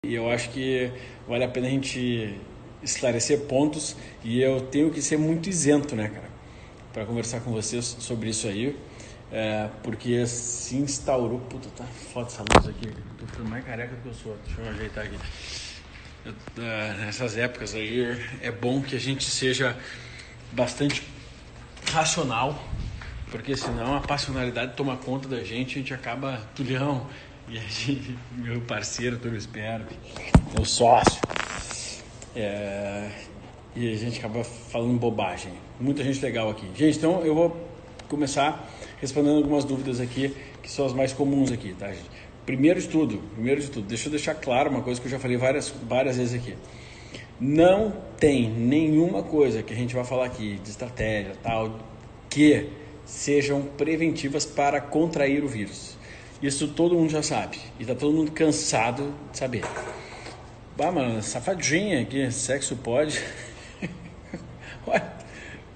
E eu acho que vale a pena a gente esclarecer pontos e eu tenho que ser muito isento, né, cara, para conversar com vocês sobre isso aí, porque se instaurou. Puta, tá foda essa luz aqui, eu tô ficando mais careca do que eu sou. Deixa eu ajeitar aqui. Nessas épocas aí é bom que a gente seja bastante racional, porque senão a passionalidade toma conta da gente, a gente acaba tulhão. E a gente, meu parceiro, Túlio Espero, meu sócio, e a gente acaba falando bobagem. Muita gente legal aqui. Gente, então eu vou começar respondendo algumas dúvidas aqui, que são as mais comuns aqui, tá, gente? Primeiro de tudo, deixa eu deixar claro uma coisa que eu já falei várias vezes aqui. Não tem nenhuma coisa que a gente vai falar aqui de estratégia, tal, que sejam preventivas para contrair o vírus. Isso todo mundo já sabe. E tá todo mundo cansado de saber. Bah, mano, safadinha aqui, sexo pode.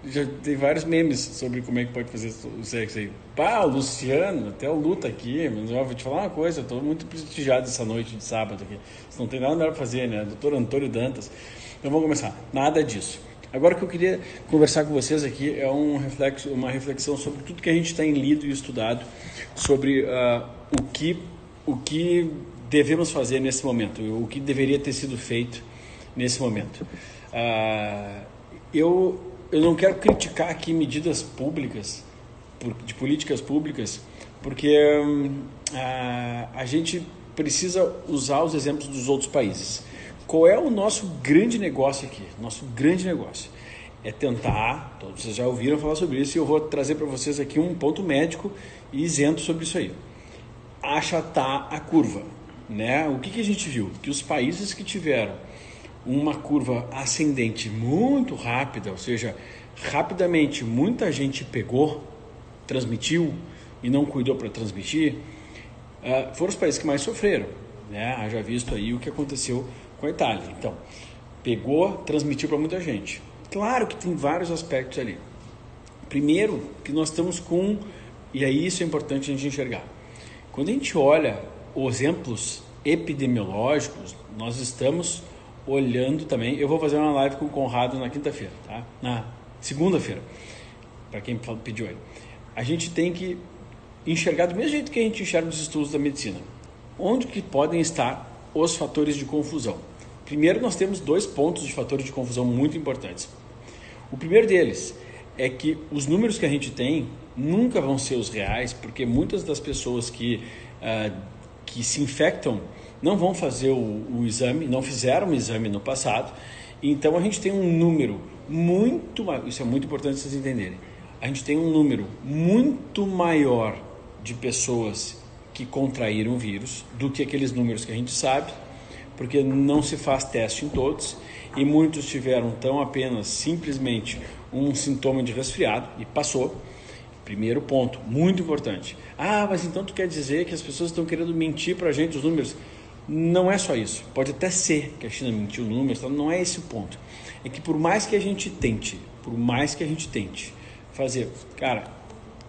Já tem vários memes sobre como é que pode fazer o sexo aí. Pá, o Luciano, até o Lu tá aqui. Mas eu vou te falar uma coisa, eu tô muito prestigiado essa noite de sábado aqui. Você não tem nada melhor pra fazer, né? Doutor Antônio Dantas. Então vamos começar. Nada disso. Agora o que eu queria conversar com vocês aqui é uma reflexão sobre tudo que a gente tem lido e estudado sobre o que devemos fazer nesse momento, o que deveria ter sido feito nesse momento. Eu não quero criticar aqui medidas públicas, de políticas públicas, porque a gente precisa usar os exemplos dos outros países. Qual é o nosso grande negócio aqui? Nosso grande negócio é tentar, todos vocês já ouviram falar sobre isso, e eu vou trazer para vocês aqui um ponto médico e isento sobre isso aí. Achatar a curva, né? O que a gente viu? Que os países que tiveram uma curva ascendente muito rápida, ou seja, rapidamente muita gente pegou, transmitiu e não cuidou para transmitir, foram os países que mais sofreram, né? Haja visto aí o que aconteceu com a Itália. Então, pegou, transmitiu para muita gente. Claro que tem vários aspectos ali. Primeiro, que nós estamos com, e aí isso é importante a gente enxergar. Quando a gente olha os exemplos epidemiológicos, nós estamos olhando também. Eu vou fazer uma live com o Conrado na quinta-feira, tá? Na segunda-feira, para quem pediu aí. A gente tem que enxergar do mesmo jeito que a gente enxerga os estudos da medicina. Onde que podem estar os fatores de confusão? Primeiro, nós temos 2 pontos de fatores de confusão muito importantes. O primeiro deles é que os números que a gente tem nunca vão ser os reais, porque muitas das pessoas que se infectam não vão fazer o exame, não fizeram o exame no passado, então a gente tem um número muito maior, isso é muito importante vocês entenderem, a gente tem um número muito maior de pessoas que contraíram o vírus do que aqueles números que a gente sabe, porque não se faz teste em todos e muitos tiveram tão apenas simplesmente um sintoma de resfriado e passou. Primeiro ponto, muito importante. Mas então tu quer dizer que as pessoas estão querendo mentir para a gente os números? Não é só isso. Pode até ser que a China mentiu os números, então não é esse o ponto. É que por mais que a gente tente fazer... Cara,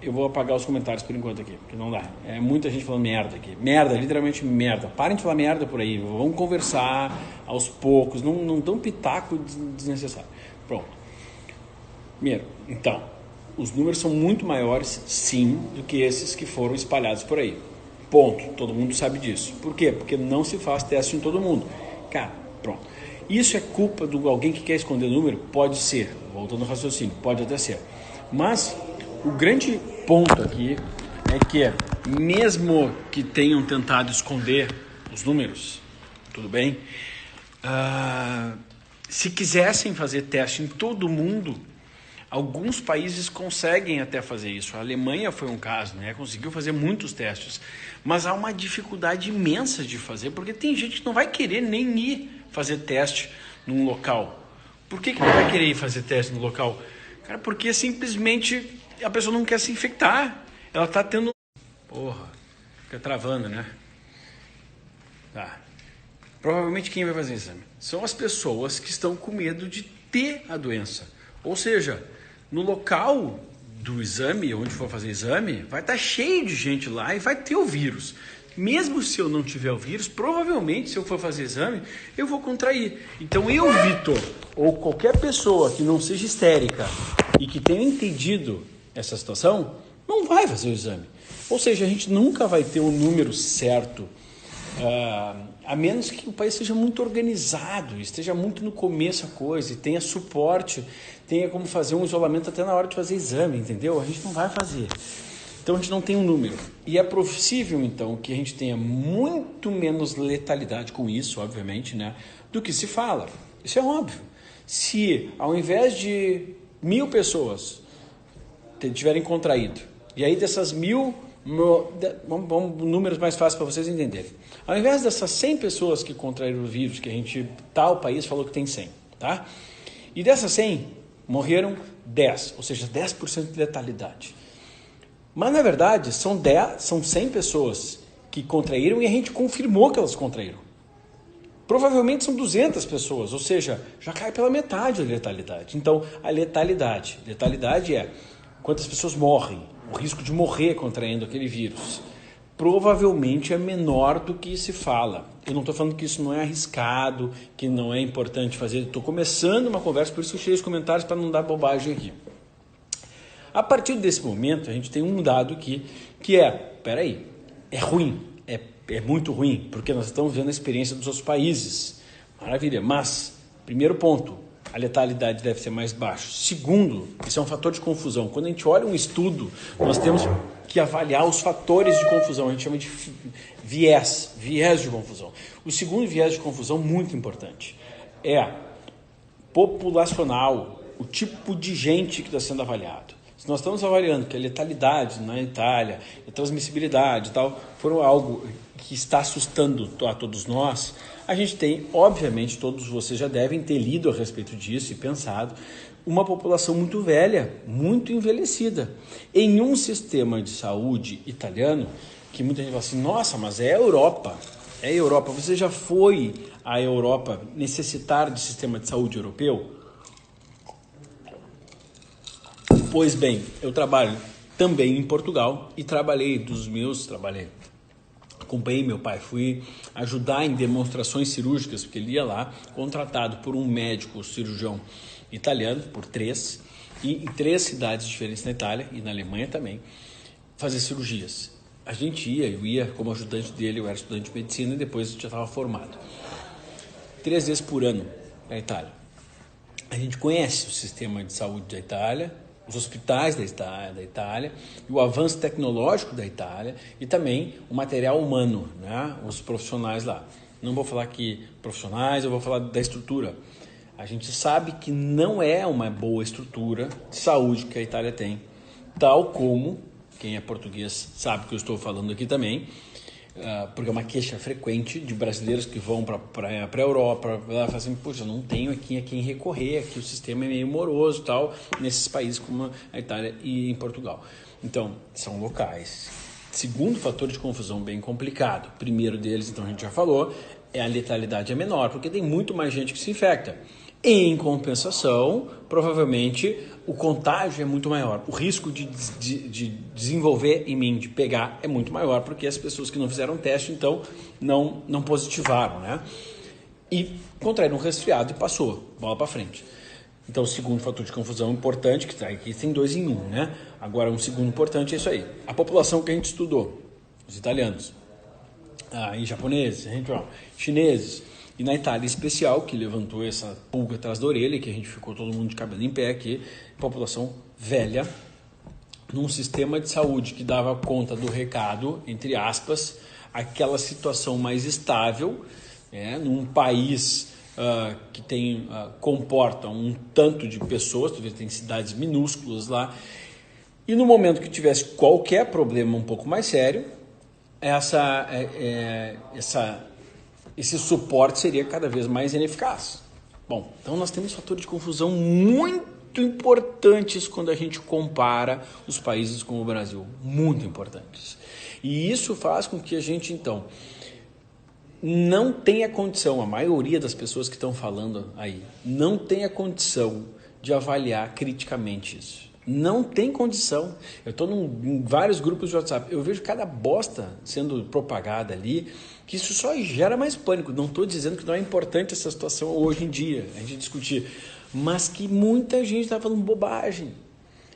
eu vou apagar os comentários por enquanto aqui, porque não dá. É muita gente falando merda aqui. Merda, literalmente merda. Parem de falar merda por aí. Vamos conversar aos poucos. Não dão pitaco desnecessário. Pronto. Primeiro, então, os números são muito maiores, sim, do que esses que foram espalhados por aí. Ponto. Todo mundo sabe disso. Por quê? Porque não se faz teste em todo mundo. Cara, pronto. Isso é culpa de alguém que quer esconder número? Pode ser. Voltando ao raciocínio, pode até ser. Mas o grande ponto aqui é que, mesmo que tenham tentado esconder os números, tudo bem, se quisessem fazer teste em todo mundo, alguns países conseguem até fazer isso. A Alemanha foi um caso, né? Conseguiu fazer muitos testes, mas há uma dificuldade imensa de fazer, porque tem gente que não vai querer nem ir fazer teste num local. Por que não vai querer ir fazer teste no local? Cara, porque simplesmente a pessoa não quer se infectar. Ela está tendo... Porra, fica travando, né? Tá. Provavelmente quem vai fazer exame são as pessoas que estão com medo de ter a doença. Ou seja, no local do exame, onde for fazer exame, vai estar cheio de gente lá e vai ter o vírus. mesmo se eu não tiver o vírus, provavelmente se eu for fazer exame, eu vou contrair. Então eu, Vitor, ou qualquer pessoa que não seja histérica e que tenha entendido essa situação, não vai fazer o exame. Ou seja, a gente nunca vai ter o número certo, a menos que o país seja muito organizado, esteja muito no começo a coisa, e tenha suporte, tenha como fazer um isolamento até na hora de fazer exame, entendeu? A gente não vai fazer. Então a gente não tem um número. E é possível, então, que a gente tenha muito menos letalidade com isso, obviamente, né, do que se fala. Isso é óbvio. Se ao invés de 1.000 pessoas tiverem contraído, e aí dessas 1.000, vamos números mais fáceis para vocês entenderem. Ao invés dessas 100 pessoas que contraíram o vírus, que a gente, tal país falou que tem 100, tá? E dessas 100, morreram 10, ou seja, 10% de letalidade. Mas, na verdade, são 100 pessoas que contraíram e a gente confirmou que elas contraíram. Provavelmente são 200 pessoas, ou seja, já cai pela metade a letalidade. Então, a letalidade é quantas pessoas morrem, o risco de morrer contraindo aquele vírus. Provavelmente é menor do que se fala. Eu não estou falando que isso não é arriscado, que não é importante fazer. Estou começando uma conversa, por isso que eu tirei os comentários para não dar bobagem aqui. A partir desse momento, a gente tem um dado aqui, que é ruim, é muito ruim, porque nós estamos vendo a experiência dos outros países. Maravilha, mas, primeiro ponto, a letalidade deve ser mais baixa. Segundo, isso é um fator de confusão. Quando a gente olha um estudo, nós temos que avaliar os fatores de confusão, a gente chama de viés de confusão. O segundo viés de confusão, muito importante, é populacional, o tipo de gente que está sendo avaliado. Se nós estamos avaliando que a letalidade na Itália, a transmissibilidade e tal, foram algo que está assustando a todos nós, a gente tem, obviamente, todos vocês já devem ter lido a respeito disso e pensado, uma população muito velha, muito envelhecida, em um sistema de saúde italiano, que muita gente fala assim, nossa, mas é a Europa, você já foi à Europa necessitar de sistema de saúde europeu? Pois bem, eu trabalho também em Portugal e acompanhei meu pai, fui ajudar em demonstrações cirúrgicas, porque ele ia lá, contratado por um médico cirurgião italiano, por 3, e em 3 cidades diferentes na Itália e na Alemanha também, fazer cirurgias. Eu ia como ajudante dele, eu era estudante de medicina e depois já estava formado. 3 vezes por ano na Itália. A gente conhece o sistema de saúde da Itália, os hospitais da Itália, e o avanço tecnológico da Itália e também o material humano, né? Os profissionais lá. Não vou falar aqui profissionais, eu vou falar da estrutura. A gente sabe que não é uma boa estrutura de saúde que a Itália tem, tal como, quem é português sabe que eu estou falando aqui também, porque é uma queixa frequente de brasileiros que vão para a Europa, falam assim, poxa, eu não tenho aqui a quem recorrer, aqui o sistema é meio moroso e tal, nesses países como a Itália e em Portugal. Então, são locais. Segundo fator de confusão bem complicado, primeiro deles, então a gente já falou, a letalidade é menor, porque tem muito mais gente que se infecta. Em compensação, provavelmente o contágio é muito maior. O risco de desenvolver em mim, de pegar, é muito maior, porque as pessoas que não fizeram teste, então, não positivaram, né? E contraíram um resfriado e passou, bola para frente. Então, o segundo fator de confusão importante, que está aqui, tem 2 em 1, né? Agora, um segundo importante é isso aí. A população que a gente estudou, os italianos, e japoneses, chineses, e na Itália em especial, que levantou essa pulga atrás da orelha, que a gente ficou todo mundo de cabelo em pé aqui, população velha, num sistema de saúde que dava conta do recado, entre aspas, aquela situação mais estável, num país que comporta um tanto de pessoas, tem cidades minúsculas lá, e no momento que tivesse qualquer problema um pouco mais sério, esse suporte seria cada vez mais ineficaz. Bom, então nós temos fatores de confusão muito importantes quando a gente compara os países como o Brasil, muito importantes. E isso faz com que a gente, então, não tenha condição, a maioria das pessoas que estão falando aí, não tenha condição de avaliar criticamente isso. Não tem condição. Eu estou em vários grupos de WhatsApp, eu vejo cada bosta sendo propagada ali, que isso só gera mais pânico. Não estou dizendo que não é importante essa situação hoje em dia, a gente discutir, mas que muita gente está falando bobagem.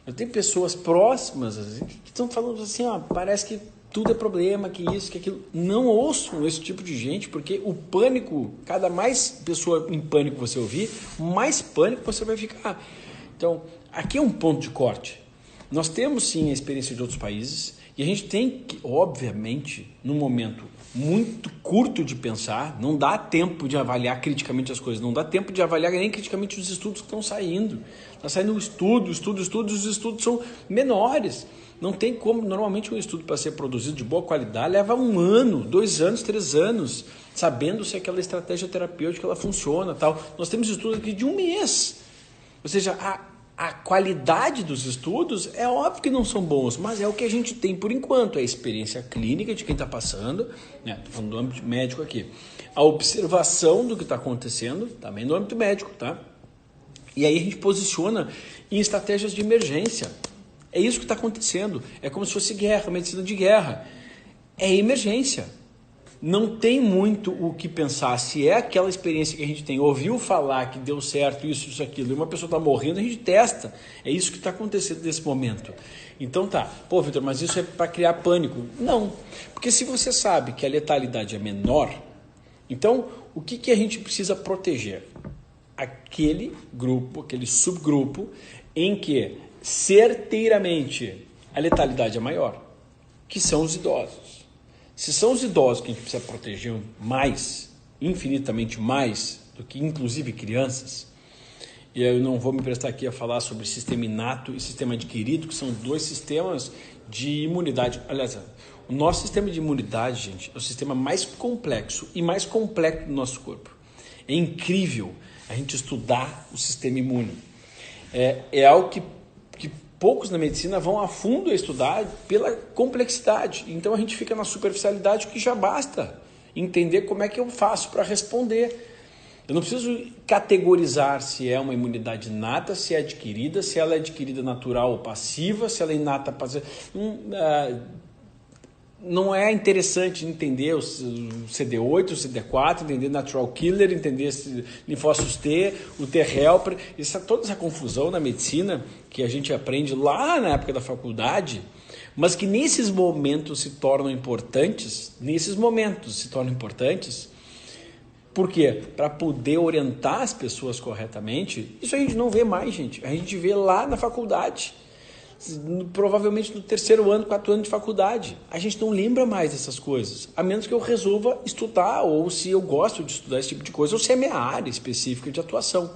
Eu tenho pessoas próximas assim, que estão falando assim, ó, parece que tudo é problema, que isso, que aquilo. Não ouçam esse tipo de gente, porque o pânico, cada mais pessoa em pânico você ouvir, mais pânico você vai ficar. Então, aqui é um ponto de corte. Nós temos sim a experiência de outros países e a gente tem que, obviamente, num momento muito curto de pensar, não dá tempo de avaliar criticamente as coisas, não dá tempo de avaliar nem criticamente os estudos que estão saindo. Está saindo estudo, e os estudos são menores. Não tem como, normalmente um estudo para ser produzido de boa qualidade leva 1 ano, 2 anos, 3 anos, sabendo se aquela estratégia terapêutica ela funciona, tal. Nós temos estudos aqui de 1 mês. Ou seja, a qualidade dos estudos é óbvio que não são bons, mas é o que a gente tem por enquanto, é a experiência clínica de quem está passando, né? Estou falando do âmbito médico aqui, a observação do que está acontecendo, também no âmbito médico, tá? E aí a gente posiciona em estratégias de emergência. É isso que está acontecendo. É como se fosse guerra, medicina de guerra. É emergência. Não tem muito o que pensar. Se é aquela experiência que a gente tem, ouviu falar que deu certo, isso, aquilo, e uma pessoa está morrendo, a gente testa. É isso que está acontecendo nesse momento. Então tá, pô, Vitor, mas isso é para criar pânico? Não. Porque se você sabe que a letalidade é menor, então o que a gente precisa proteger? Aquele grupo, aquele subgrupo em que certeiramente a letalidade é maior, que são os idosos. Se são os idosos que a gente precisa proteger mais, infinitamente mais, do que inclusive crianças, e eu não vou me prestar aqui a falar sobre sistema inato e sistema adquirido, que são 2 sistemas de imunidade. Aliás, o nosso sistema de imunidade, gente, é o sistema mais complexo e mais completo do nosso corpo. É incrível a gente estudar o sistema imune. É algo que poucos na medicina vão a fundo a estudar pela complexidade. Então a gente fica na superficialidade, que já basta entender como é que eu faço para responder. Eu não preciso categorizar se é uma imunidade inata, se é adquirida, se ela é adquirida natural ou passiva, se ela é inata passiva. Não é interessante entender o CD8, o CD4, entender natural killer, entender linfócitos T, o T-helper, toda essa confusão na medicina que a gente aprende lá na época da faculdade, mas que nesses momentos se tornam importantes, por quê? Para poder orientar as pessoas corretamente. Isso a gente não vê mais, gente, a gente vê lá na faculdade. Provavelmente no 3º ano, 4 anos de faculdade. A gente não lembra mais dessas coisas, a menos que eu resolva estudar, ou se eu gosto de estudar esse tipo de coisa, ou se é minha área específica de atuação.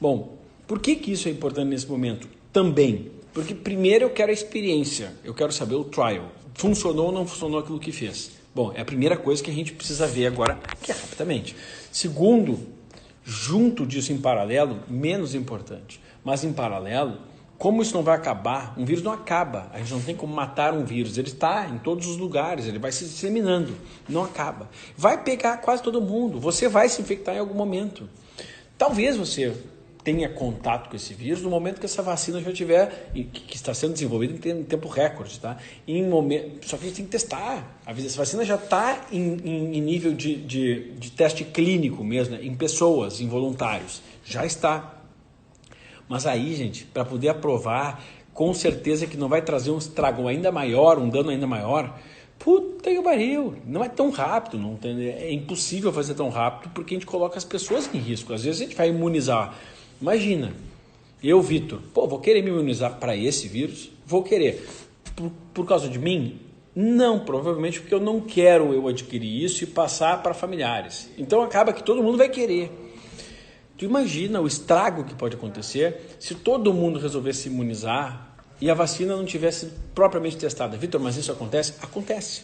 Bom, por que isso é importante nesse momento? Também, porque primeiro eu quero a experiência, eu quero saber o trial. Funcionou ou não funcionou aquilo que fez? Bom, é a primeira coisa que a gente precisa ver agora, que é rapidamente. Segundo, junto disso em paralelo, menos importante, mas em paralelo, como isso não vai acabar, um vírus não acaba, a gente não tem como matar um vírus, ele está em todos os lugares, ele vai se disseminando, não acaba. Vai pegar quase todo mundo, você vai se infectar em algum momento. Talvez você tenha contato com esse vírus no momento que essa vacina já estiver, que está sendo desenvolvida em tempo recorde, tá? Só que a gente tem que testar, essa vacina já está em nível de teste clínico mesmo, né? Em pessoas, em voluntários, já está. Mas aí, gente, para poder aprovar, com certeza que não vai trazer um estrago ainda maior, um dano ainda maior, puta que pariu, não é tão rápido, é impossível fazer tão rápido porque a gente coloca as pessoas em risco. Às vezes a gente vai imunizar. Imagina, eu, Vitor, vou querer me imunizar para esse vírus? Vou querer. Por causa de mim? Não, provavelmente porque eu não quero eu adquirir isso e passar para familiares. Então acaba que todo mundo vai querer. Tu imagina o estrago que pode acontecer se todo mundo resolvesse se imunizar e a vacina não tivesse propriamente testada. Vitor, mas isso acontece? Acontece.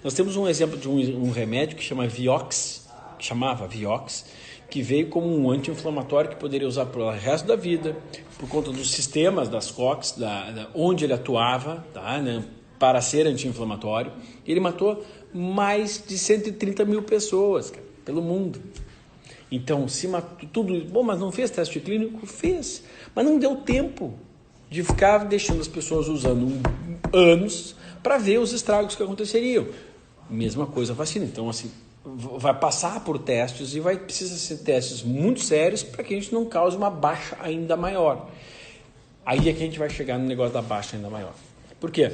Nós temos um exemplo de um remédio que chamava Vioxx, que veio como um anti-inflamatório que poderia usar pelo resto da vida, por conta dos sistemas das COX, onde ele atuava, tá, né, para ser anti-inflamatório. Ele matou mais de 130 mil pessoas, cara, pelo mundo. Então, se matou tudo, mas não fez teste clínico? Fez, mas não deu tempo. de ficar deixando as pessoas usando anos para ver os estragos que aconteceriam. Mesma coisa a vacina. Então, assim, vai passar por testes e precisa ser testes muito sérios para que a gente não cause uma baixa ainda maior. Aí é que a gente vai chegar no negócio da baixa ainda maior. Por quê?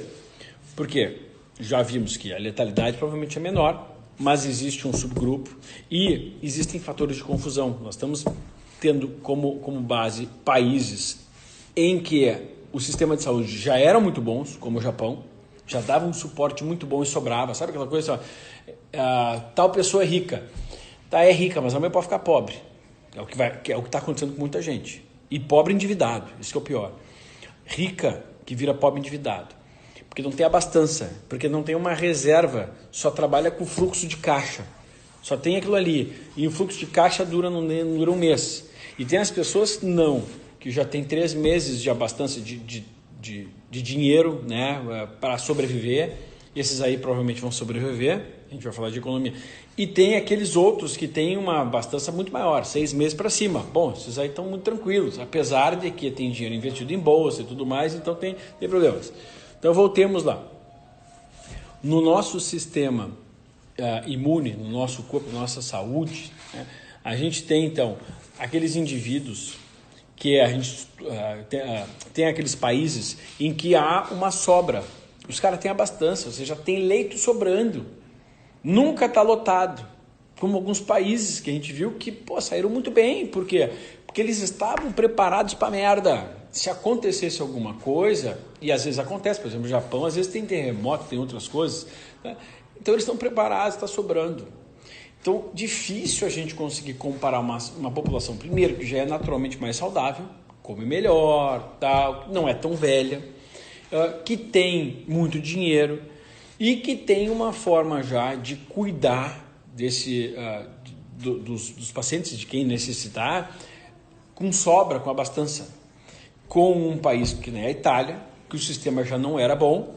Porque já vimos que a letalidade provavelmente é menor, mas existe um subgrupo e existem fatores de confusão. Nós estamos tendo como base países em que o sistema de saúde já eram muito bons, como o Japão, já dava um suporte muito bom e sobrava. Sabe aquela coisa assim, tal pessoa é rica. Tá, é rica, mas amanhã pode ficar pobre. É o que está acontecendo com muita gente. E pobre endividado, isso que é o pior. Rica que vira pobre endividado. Porque não tem abastança, porque não tem uma reserva, só trabalha com fluxo de caixa. Só tem aquilo ali. E o fluxo de caixa dura um mês. E tem as pessoas que já tem 3 meses de abastança de dinheiro, né, para sobreviver. Esses aí provavelmente vão sobreviver. A gente vai falar de economia. E tem aqueles outros que têm uma abastança muito maior, 6 meses para cima. Bom, esses aí estão muito tranquilos, apesar de que tem dinheiro investido em bolsa e tudo mais, então tem problemas. Então voltemos lá. No nosso sistema imune, no nosso corpo, na nossa saúde, né, a gente tem então aqueles indivíduos que a gente tem aqueles países em que há uma sobra. Os caras têm abastança, ou seja, tem leito sobrando. Nunca está lotado. Como alguns países que a gente viu que saíram muito bem. Por quê? Porque eles estavam preparados para merda. Se acontecesse alguma coisa, e às vezes acontece, por exemplo, no Japão, às vezes tem terremoto, tem outras coisas, né? Então eles estão preparados, está sobrando. Então, difícil a gente conseguir comparar uma população, primeiro, que já é naturalmente mais saudável, come melhor, tal, não é tão velha, que tem muito dinheiro e que tem uma forma já de cuidar dos pacientes, de quem necessitar, com sobra, com abastança. Com um país que nem a Itália, que o sistema já não era bom,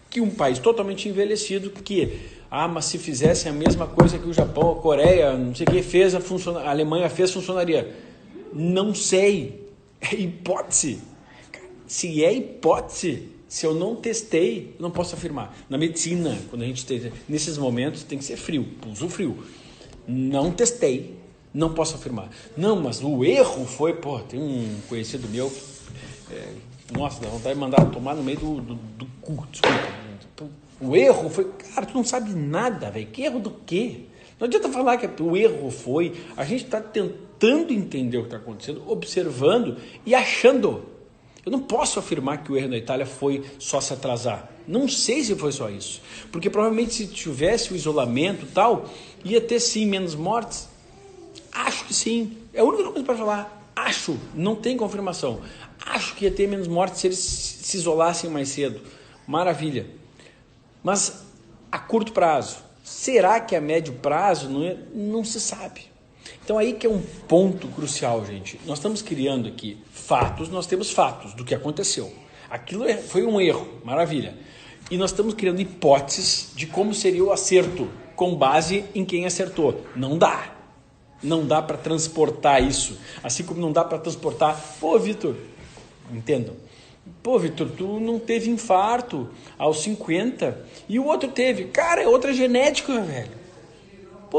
que um país totalmente envelhecido, mas se fizessem a mesma coisa que o Japão, a Coreia, não sei o que, a Alemanha fez, funcionaria. Não sei. É hipótese. Se é hipótese, se eu não testei, eu não posso afirmar. Na medicina, quando a gente tem, nesses momentos, tem que ser frio, pulso frio. Não testei, não posso afirmar. Não, mas o erro foi, tem um conhecido meu, nossa, dá vontade de mandar tomar no meio do cu, desculpa. O erro foi, cara, tu não sabe nada, velho. Que erro do quê? Não adianta falar que o erro foi, a gente está tentando entender o que está acontecendo, observando e achando. Eu não posso afirmar que o erro da Itália foi só se atrasar. Não sei se foi só isso. Porque provavelmente se tivesse o isolamento e tal, ia ter sim menos mortes. Acho que sim. É a única coisa para falar. Acho, não tem confirmação. Acho que ia ter menos mortes se eles se isolassem mais cedo. Maravilha. Mas a curto prazo, será que a médio prazo não se sabe? Então aí que é um ponto crucial, gente. Nós estamos criando aqui fatos, nós temos fatos do que aconteceu. Aquilo foi um erro, maravilha. E nós estamos criando hipóteses de como seria o acerto, com base em quem acertou. Não dá. Não dá para transportar isso. Assim como não dá para transportar... Vitor, entendam. Vitor, tu não teve infarto aos 50 e o outro teve. Cara, é outra genética, velho.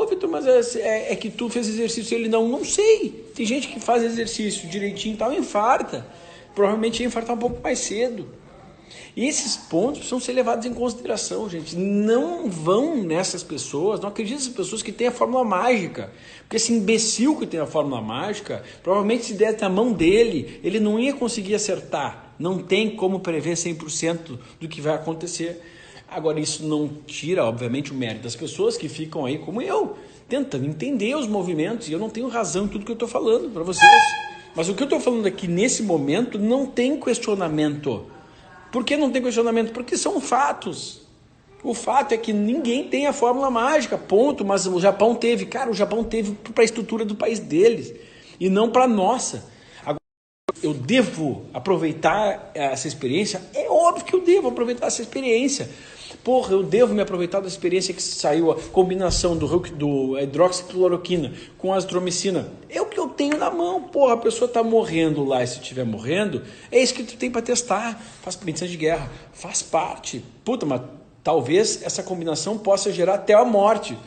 Vitor, mas é que tu fez exercício e ele não sei. Tem gente que faz exercício direitinho e tal, infarta. Provavelmente ia infartar um pouco mais cedo. E esses pontos precisam ser levados em consideração, gente. Não vão nessas pessoas, não acreditem nessas pessoas que têm a fórmula mágica. Porque esse imbecil que tem a fórmula mágica, provavelmente se desse na mão dele, ele não ia conseguir acertar. Não tem como prever 100% do que vai acontecer. Agora, isso não tira, obviamente, o mérito das pessoas que ficam aí, como eu, tentando entender os movimentos. E eu não tenho razão em tudo que eu estou falando para vocês. Mas o que eu estou falando aqui, nesse momento, não tem questionamento. Por que não tem questionamento? Porque são fatos. O fato é que ninguém tem a fórmula mágica, ponto. Mas o Japão teve. Cara, o Japão teve para a estrutura do país deles e não para a nossa. Agora, eu devo aproveitar essa experiência? É óbvio que eu devo aproveitar essa experiência. Eu devo me aproveitar da experiência que saiu a combinação do hidroxicloroquina com a azitromicina. É o que eu tenho na mão. Porra, a pessoa tá morrendo lá, e se estiver morrendo, é isso que tu tem para testar. Faz medicina de guerra, faz parte. Puta, mas talvez essa combinação possa gerar até a morte.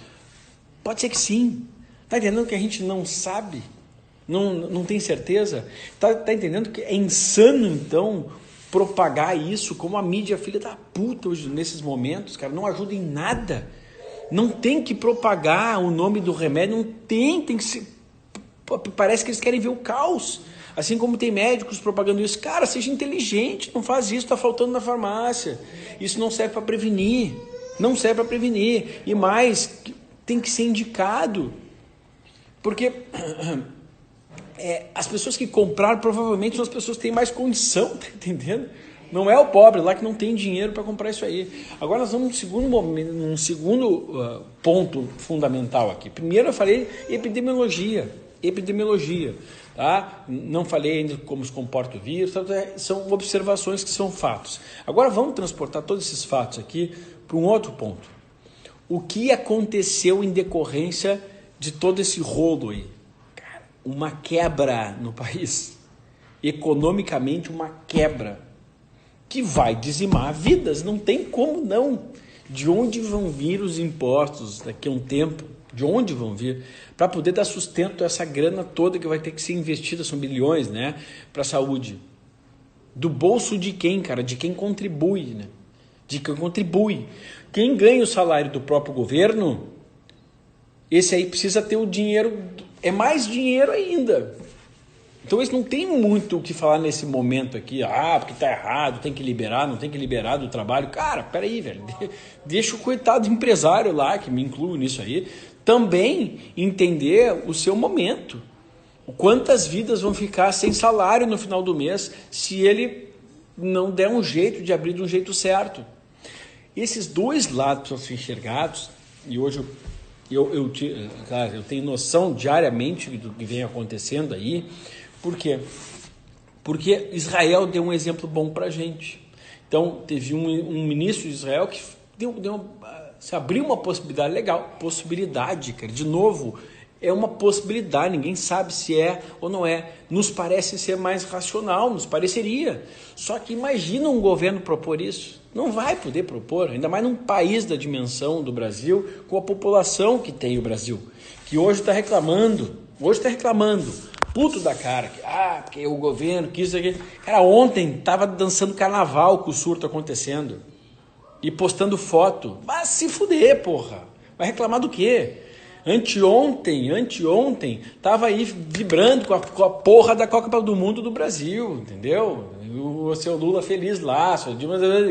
Pode ser que sim. Tá entendendo que a gente não sabe? Não tem certeza? Tá entendendo que é insano, então, propagar isso como a mídia filha da puta hoje, nesses momentos, cara, não ajuda em nada. Não tem que propagar o nome do remédio, não tem que ser... Parece que eles querem ver o caos. Assim como tem médicos propagando isso. Cara, seja inteligente, não faz isso, está faltando na farmácia. Isso não serve para prevenir. Não serve para prevenir. E mais, tem que ser indicado. Porque as pessoas que compraram provavelmente são as pessoas que têm mais condição, tá entendendo? Não é o pobre lá que não tem dinheiro para comprar isso aí. Agora nós vamos num segundo ponto fundamental aqui. Primeiro eu falei epidemiologia, tá? Não falei ainda como se comporta o vírus, são observações que são fatos. Agora vamos transportar todos esses fatos aqui para um outro ponto. O que aconteceu em decorrência de todo esse rolo aí? Cara, uma quebra no país. Economicamente, uma quebra que vai dizimar vidas, não tem como não. De onde vão vir os impostos daqui a um tempo? De onde vão vir? Para poder dar sustento a essa grana toda que vai ter que ser investida, são bilhões, né, para a saúde. Do bolso de quem, cara? De quem contribui, né? De quem contribui. Quem ganha o salário do próprio governo, esse aí precisa ter o dinheiro, é mais dinheiro ainda. Então eles não tem muito o que falar nesse momento aqui, porque tá errado, tem que liberar, não tem que liberar do trabalho. Cara, peraí, velho, deixa o coitado empresário lá, que me incluo nisso aí, também entender o seu momento. Quantas vidas vão ficar sem salário no final do mês se ele não der um jeito de abrir de um jeito certo. Esses dois lados precisam ser enxergados, e hoje eu tenho noção diariamente do que vem acontecendo aí. Por quê? Porque Israel deu um exemplo bom para a gente. Então, teve um ministro de Israel que se abriu uma possibilidade legal. Possibilidade, cara. De novo, é uma possibilidade. Ninguém sabe se é ou não é. Nos parece ser mais racional, nos pareceria. Só que imagina um governo propor isso. Não vai poder propor, ainda mais num país da dimensão do Brasil, com a população que tem o Brasil. Que hoje está reclamando. Puto da cara, porque o governo quis isso aqui. Cara, ontem tava dançando carnaval com o surto acontecendo e postando foto. Vai se fuder, porra. Vai reclamar do quê? Anteontem, tava aí vibrando com a porra da Copa do Mundo do Brasil, entendeu? O seu Lula feliz lá,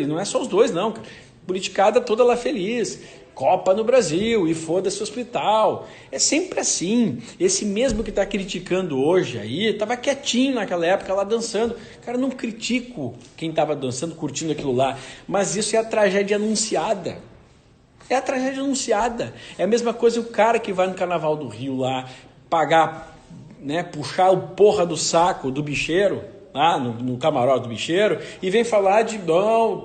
não é só os dois não, cara. Politicada toda lá feliz. Copa no Brasil e foda-se o hospital. É sempre assim. Esse mesmo que está criticando hoje aí, estava quietinho naquela época lá dançando. Cara, não critico quem estava dançando, curtindo aquilo lá, mas isso é a tragédia anunciada. É a tragédia anunciada. É a mesma coisa o cara que vai no Carnaval do Rio lá, pagar, né, puxar o porra do saco do bicheiro, lá no camarote do bicheiro, e vem falar de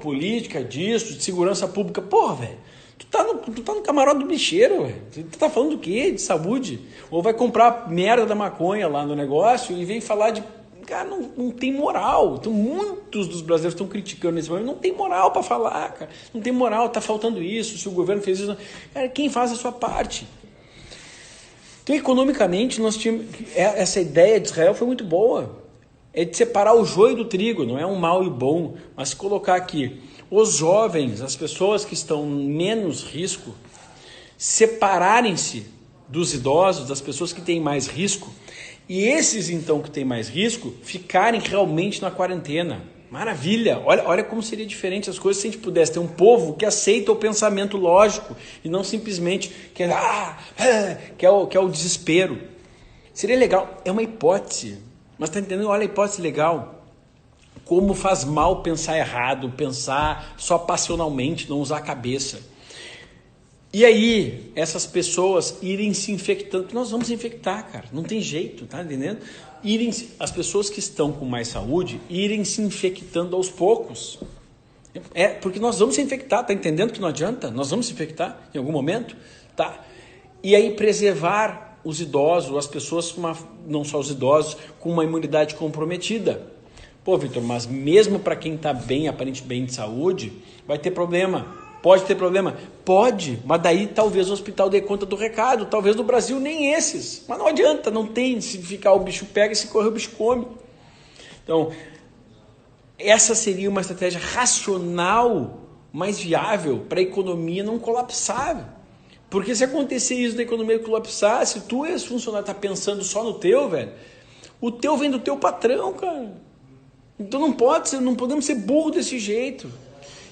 política, disso, de segurança pública. Porra, velho. Tu tá no camarote do bicheiro, velho. Tu tá falando do quê? De saúde? Ou vai comprar merda da maconha lá no negócio e vem falar de... Cara, não tem moral. Então, muitos dos brasileiros estão criticando nesse momento. Não tem moral para falar, cara. Não tem moral, tá faltando isso. Se o governo fez isso... Cara, quem faz a sua parte? Então, economicamente, nós tínhamos... Essa ideia de Israel foi muito boa. É de separar o joio do trigo. Não é um mal e bom. Mas se colocar aqui... Os jovens, as pessoas que estão em menos risco, separarem-se dos idosos, das pessoas que têm mais risco, e esses então que têm mais risco, ficarem realmente na quarentena. Maravilha! Olha como seria diferente as coisas se a gente pudesse ter um povo que aceita o pensamento lógico e não simplesmente que é o desespero. Seria legal, é uma hipótese, mas está entendendo? Olha a hipótese legal. Como faz mal pensar errado, pensar só passionalmente, não usar a cabeça. E aí, essas pessoas irem se infectando, nós vamos infectar, cara, não tem jeito, tá entendendo? As pessoas que estão com mais saúde, irem se infectando aos poucos. Porque nós vamos se infectar, tá entendendo que não adianta? Nós vamos se infectar em algum momento, tá? E aí preservar os idosos, as pessoas, não só os idosos, com uma imunidade comprometida. Pô, Vitor, mas mesmo para quem está bem, aparentemente bem de saúde, vai ter problema. Pode ter problema? Pode, mas daí talvez o hospital dê conta do recado, talvez no Brasil nem esses. Mas não adianta, não tem, se ficar o bicho pega e se correr o bicho come. Então, essa seria uma estratégia racional, mais viável para a economia não colapsar. Porque se acontecer isso da economia colapsar, se tu, esse funcionário, tá pensando só no teu, velho, o teu vem do teu patrão, cara. Então não podemos ser burro desse jeito.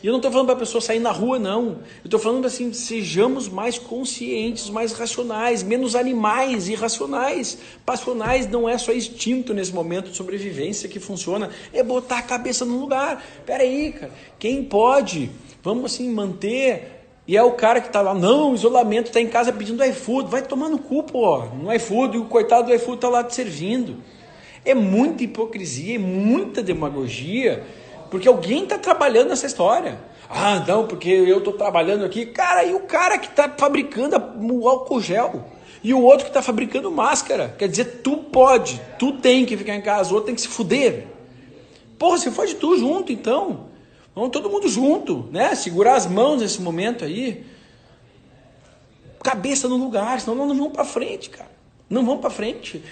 E eu não estou falando para a pessoa sair na rua, não. Eu estou falando assim, sejamos mais conscientes, mais racionais, menos animais, irracionais. Passionais não é só instinto nesse momento de sobrevivência que funciona, é botar a cabeça no lugar. Pera aí, cara, quem pode? Vamos assim manter. E é o cara que está lá, não, isolamento, está em casa pedindo iFood. Vai tomar no cu, pô, no iFood, e o coitado do iFood está lá te servindo. É muita hipocrisia, muita demagogia, porque alguém está trabalhando nessa história. Ah, não, porque eu estou trabalhando aqui. Cara, e o cara que está fabricando o álcool gel? E o outro que está fabricando máscara? Quer dizer, tu tem que ficar em casa, o outro tem que se fuder. Porra, você fode tu junto, então. Vamos todo mundo junto, né? Segurar as mãos nesse momento aí. Cabeça no lugar, senão nós não vamos para frente, cara. Não vamos para frente.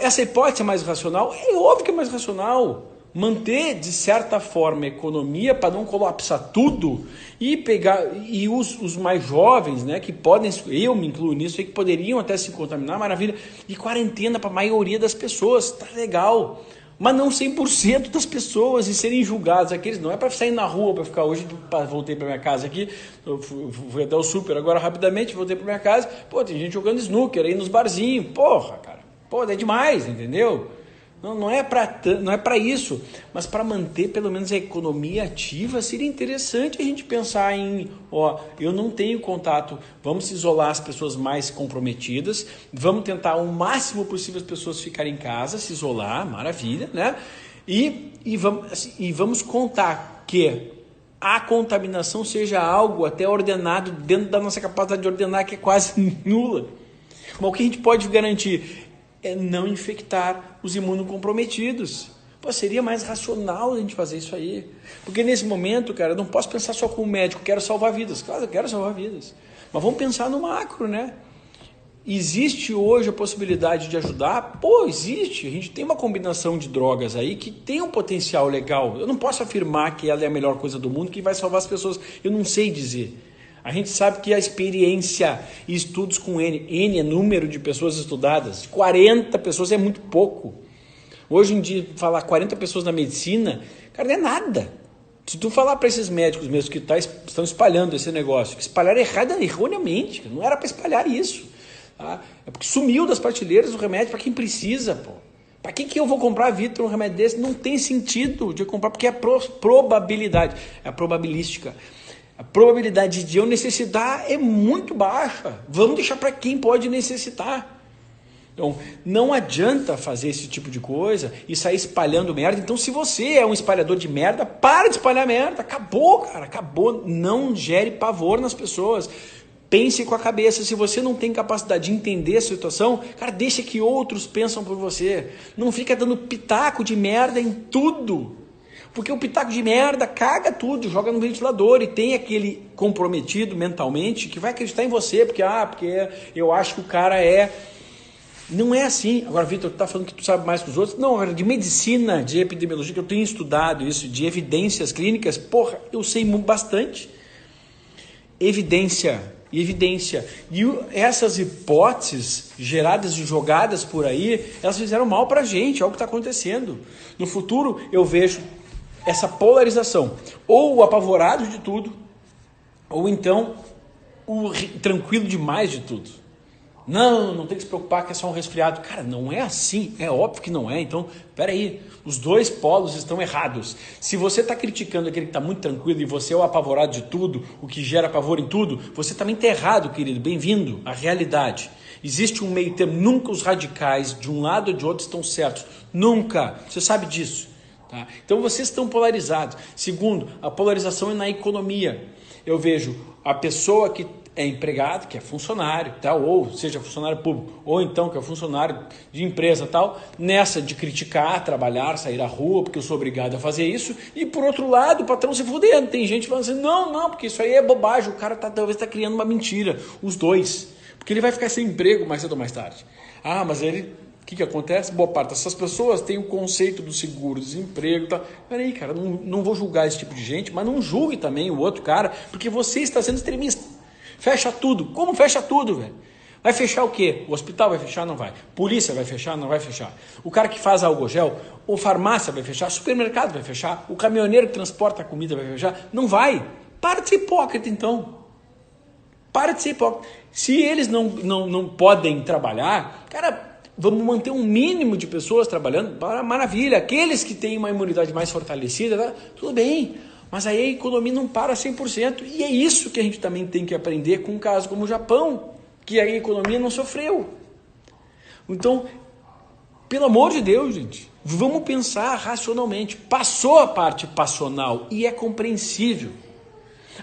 Essa hipótese é mais racional? É óbvio que é mais racional. Manter, de certa forma, a economia para não colapsar tudo e pegar. E os mais jovens, né, que podem, eu me incluo nisso, que poderiam até se contaminar, maravilha, de quarentena para a maioria das pessoas, tá legal. Mas não 100% das pessoas e serem julgados. Aqueles não é para sair na rua, para ficar hoje, voltei para minha casa aqui, eu fui até o super agora rapidamente, voltei para minha casa, pô, tem gente jogando snooker aí nos barzinhos, porra, cara, pô, é demais, entendeu? Não é para isso, mas para manter pelo menos a economia ativa, seria interessante a gente pensar em, eu não tenho contato, vamos isolar as pessoas mais comprometidas, vamos tentar o máximo possível as pessoas ficarem em casa, se isolar, maravilha, né? E vamos contar que a contaminação seja algo até ordenado dentro da nossa capacidade de ordenar, que é quase nula. Mas o que a gente pode garantir é não infectar os imunocomprometidos. Pô, seria mais racional a gente fazer isso aí. Porque nesse momento, cara, eu não posso pensar só como médico, quero salvar vidas. Claro, eu quero salvar vidas. Mas vamos pensar no macro, né? Existe hoje a possibilidade de ajudar? Pô, existe. A gente tem uma combinação de drogas aí que tem um potencial legal. Eu não posso afirmar que ela é a melhor coisa do mundo, que vai salvar as pessoas. Eu não sei dizer. A gente sabe que a experiência e estudos com N é número de pessoas estudadas. 40 pessoas é muito pouco. Hoje em dia, falar 40 pessoas na medicina, cara, não é nada. Se tu falar para esses médicos mesmo que estão espalhando esse negócio, que espalharam erroneamente, não era para espalhar isso. Tá? É porque sumiu das prateleiras o remédio para quem precisa, pô. Para que eu vou comprar, Vitor, um remédio desse? Não tem sentido de eu comprar, porque é probabilidade, é a probabilística. A probabilidade de eu necessitar é muito baixa. Vamos deixar para quem pode necessitar. Então, não adianta fazer esse tipo de coisa e sair espalhando merda. Então, se você é um espalhador de merda, para de espalhar merda. Acabou, cara, acabou. Não gere pavor nas pessoas. Pense com a cabeça. Se você não tem capacidade de entender a situação, cara, deixa que outros pensam por você. Não fica dando pitaco de merda em tudo. Porque o pitaco de merda caga tudo, joga no ventilador e tem aquele comprometido mentalmente que vai acreditar em você, porque eu acho que o cara é... Não é assim. Agora, Vitor, tu tá falando que tu sabe mais que os outros? Não, de medicina, de epidemiologia, que eu tenho estudado isso, de evidências clínicas, porra, eu sei bastante. Evidência. E essas hipóteses geradas e jogadas por aí, elas fizeram mal pra gente, é o que está acontecendo. No futuro, eu vejo essa polarização, ou o apavorado de tudo, ou então o tranquilo demais de tudo. Não tem que se preocupar que é só um resfriado. Cara, não é assim, é óbvio que não é. Então, peraí, os dois polos estão errados. Se você está criticando aquele que está muito tranquilo e você é o apavorado de tudo, o que gera pavor em tudo, você também está errado, querido. Bem-vindo à realidade. Existe um meio termo, nunca os radicais de um lado ou de outro estão certos. Nunca, você sabe disso. Tá? Então vocês estão polarizados. Segundo, a polarização é na economia. Eu vejo a pessoa que é empregado, que é funcionário, tal, ou seja funcionário público, ou então que é funcionário de empresa, tal, nessa de criticar, trabalhar, sair à rua, porque eu sou obrigado a fazer isso, e por outro lado, o patrão se fudendo. Tem gente falando assim, não, porque isso aí é bobagem, o cara talvez está criando uma mentira, os dois, porque ele vai ficar sem emprego mais cedo ou mais tarde. Mas ele... O que acontece? Boa parte dessas pessoas tem o conceito do seguro-desemprego. Tá? Peraí, cara, não vou julgar esse tipo de gente, mas não julgue também o outro cara, porque você está sendo extremista. Fecha tudo. Como fecha tudo, velho? Vai fechar o quê? O hospital vai fechar? Não vai. Polícia vai fechar? Não vai fechar. O cara que faz álcool-gel, ou farmácia vai fechar, supermercado vai fechar, o caminhoneiro que transporta a comida vai fechar? Não vai. Para de ser hipócrita, então. Para de ser hipócrita. Se eles não podem trabalhar, cara... Vamos manter um mínimo de pessoas trabalhando, maravilha. Aqueles que têm uma imunidade mais fortalecida, tá? Tudo bem. Mas aí a economia não para 100%. E é isso que a gente também tem que aprender com um caso como o Japão, que a economia não sofreu. Então, pelo amor de Deus, gente, vamos pensar racionalmente. Passou a parte passional e é compreensível.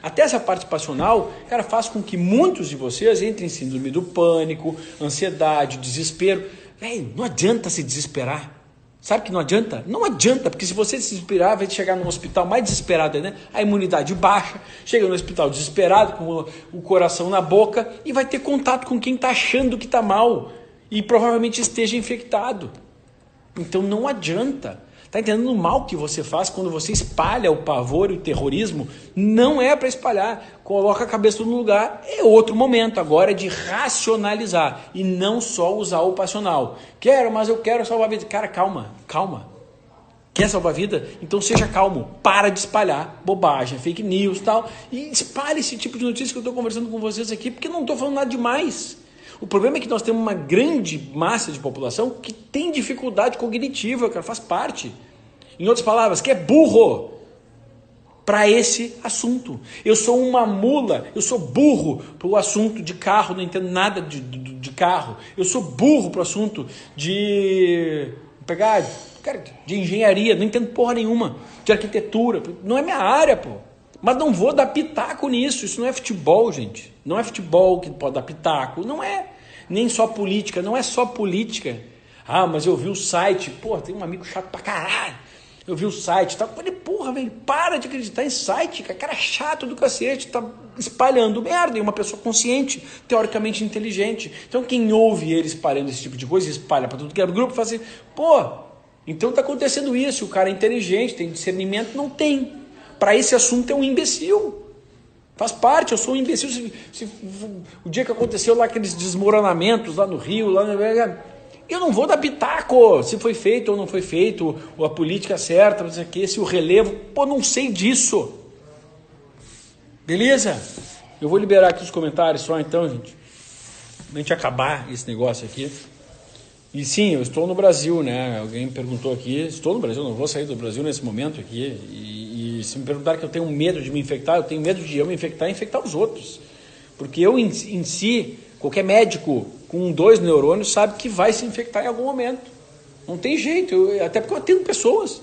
Até essa parte passional, cara, faz com que muitos de vocês entrem em síndrome do pânico, ansiedade, desespero. Véi, não adianta se desesperar. Sabe que não adianta? Não adianta, porque se você se desesperar, vai chegar no hospital mais desesperado, né? A imunidade baixa, chega no hospital desesperado, com o coração na boca, e vai ter contato com quem está achando que está mal, e provavelmente esteja infectado. Então não adianta. Está entendendo o mal que você faz quando você espalha o pavor e o terrorismo? Não é para espalhar. Coloca a cabeça no lugar. É outro momento. Agora é de racionalizar e não só usar o passional. Mas eu quero salvar a vida. Cara, calma. Quer salvar a vida? Então seja calmo. Para de espalhar bobagem, fake news e tal. E espalhe esse tipo de notícia que eu estou conversando com vocês aqui, porque eu não estou falando nada demais. O problema é que nós temos uma grande massa de população que tem dificuldade cognitiva, cara, faz parte. Em outras palavras, que é burro para esse assunto. Eu sou uma mula, eu sou burro para o assunto de carro, não entendo nada de carro. Eu sou burro para o assunto de engenharia, não entendo porra nenhuma, de arquitetura. Não é minha área, pô. Mas não vou dar pitaco nisso. Isso não é futebol, gente. Não é futebol que pode dar pitaco. Não é. Nem só política. Não é só política. Mas eu vi o site. Porra, tem um amigo chato pra caralho. Eu vi o site. Tá? Falei, porra, velho, para de acreditar em site. Cara chato do cacete. Tá espalhando merda. E uma pessoa consciente, teoricamente inteligente. Então quem ouve ele espalhando esse tipo de coisa, espalha pra tudo que é grupo, fala assim, então tá acontecendo isso. O cara é inteligente, tem discernimento? Não tem. Para esse assunto é um imbecil. Faz parte, eu sou um imbecil. O dia que aconteceu lá aqueles desmoronamentos lá no Rio, eu não vou dar pitaco se foi feito ou não foi feito, ou a política certa, se o relevo, não sei disso. Beleza? Eu vou liberar aqui os comentários só então, gente. Pra gente acabar esse negócio aqui. E sim, eu estou no Brasil, né? Alguém me perguntou aqui, estou no Brasil, não vou sair do Brasil nesse momento aqui. E se me perguntar que eu tenho medo de me infectar, eu tenho medo de eu me infectar e infectar os outros. Porque eu em si, qualquer médico com 2 neurônios sabe que vai se infectar em algum momento. Não tem jeito, até porque eu atendo pessoas.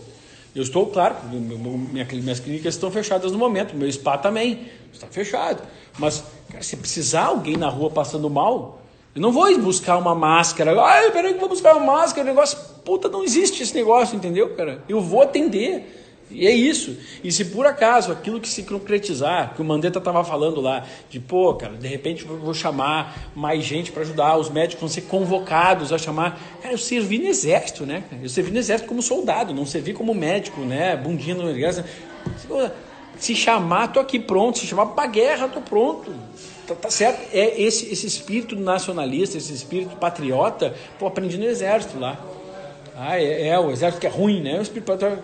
Eu estou, claro, minhas clínicas estão fechadas no momento, meu spa também está fechado. Mas, cara, se precisar alguém na rua passando mal... Eu não vou buscar uma máscara. Peraí que vou buscar uma máscara. O negócio, não existe esse negócio, entendeu, cara? Eu vou atender. E é isso. E se por acaso aquilo que se concretizar, que o Mandetta estava falando lá, de de repente eu vou chamar mais gente para ajudar, os médicos vão ser convocados a chamar. Cara, eu servi no exército, né? Eu servi no exército como soldado, não servi como médico, né? Bundinha no exército. Se chamar, tô aqui pronto. Se chamar pra guerra, tô pronto. Tá certo? É esse espírito nacionalista, esse espírito patriota, aprendi no exército lá. O exército que é ruim, né? O espírito patriota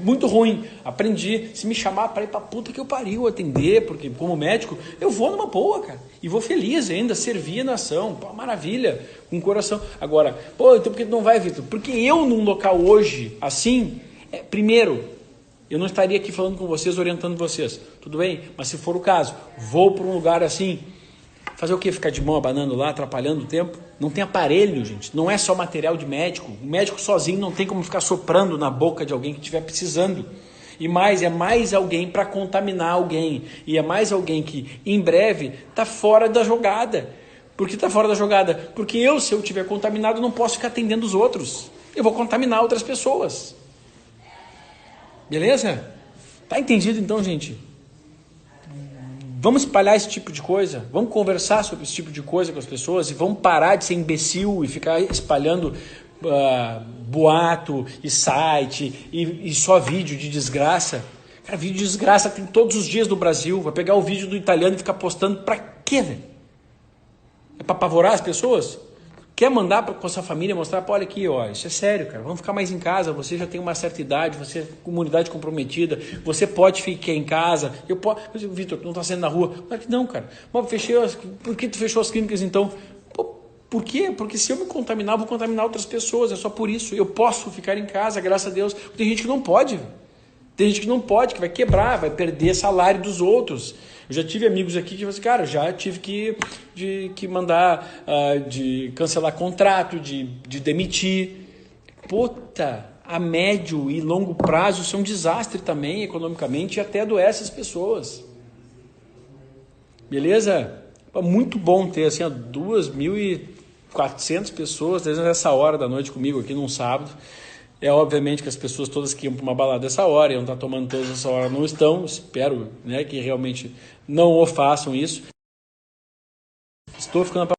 muito ruim. Aprendi. Se me chamar para ir pra puta que eu pariu, atender, porque como médico, eu vou numa boa, cara. E vou feliz ainda, servir a nação. Maravilha, com o coração. Agora, então por que tu não vai, Vitor? Porque eu num local hoje, assim, primeiro, eu não estaria aqui falando com vocês, orientando vocês. Tudo bem? Mas se for o caso, vou para um lugar assim, fazer o quê? Ficar de mão abanando lá, atrapalhando o tempo? Não tem aparelho, gente. Não é só material de médico. O médico sozinho não tem como ficar soprando na boca de alguém que estiver precisando. E mais, é mais alguém para contaminar alguém. E é mais alguém que, em breve, está fora da jogada. Por que está fora da jogada? Porque eu, se eu estiver contaminado, não posso ficar atendendo os outros. Eu vou contaminar outras pessoas. Beleza? Tá entendido então, gente? Vamos espalhar esse tipo de coisa, vamos conversar sobre esse tipo de coisa com as pessoas e vamos parar de ser imbecil e ficar espalhando boato e site e só vídeo de desgraça. Cara, vídeo de desgraça tem todos os dias no Brasil. Vai pegar o vídeo do italiano e ficar postando pra quê, velho? É pra apavorar as pessoas? Quer mandar com a sua família, mostrar, olha aqui, ó, isso é sério, cara, vamos ficar mais em casa, você já tem uma certa idade, você é comunidade comprometida, você pode ficar em casa, eu posso, Vitor, tu não tá saindo na rua. Mas não, cara, mas por que tu fechou as clínicas então? Pô, por quê? Porque se eu me contaminar, eu vou contaminar outras pessoas, é só por isso, eu posso ficar em casa, graças a Deus. Tem gente que não pode, tem gente que não pode, que vai quebrar, vai perder salário dos outros. Eu já tive amigos aqui que falam assim, cara, já tive que mandar, de cancelar contrato, de demitir. Puta, a médio e longo prazo isso é um desastre também, economicamente, e até adoece as pessoas. Beleza? Muito bom ter assim, 2.400 pessoas nessa hora da noite comigo aqui num sábado. É obviamente que as pessoas todas que iam para uma balada essa hora, iam estar tomando todas essa hora, não estão. Espero, né, que realmente não o façam isso. Estou ficando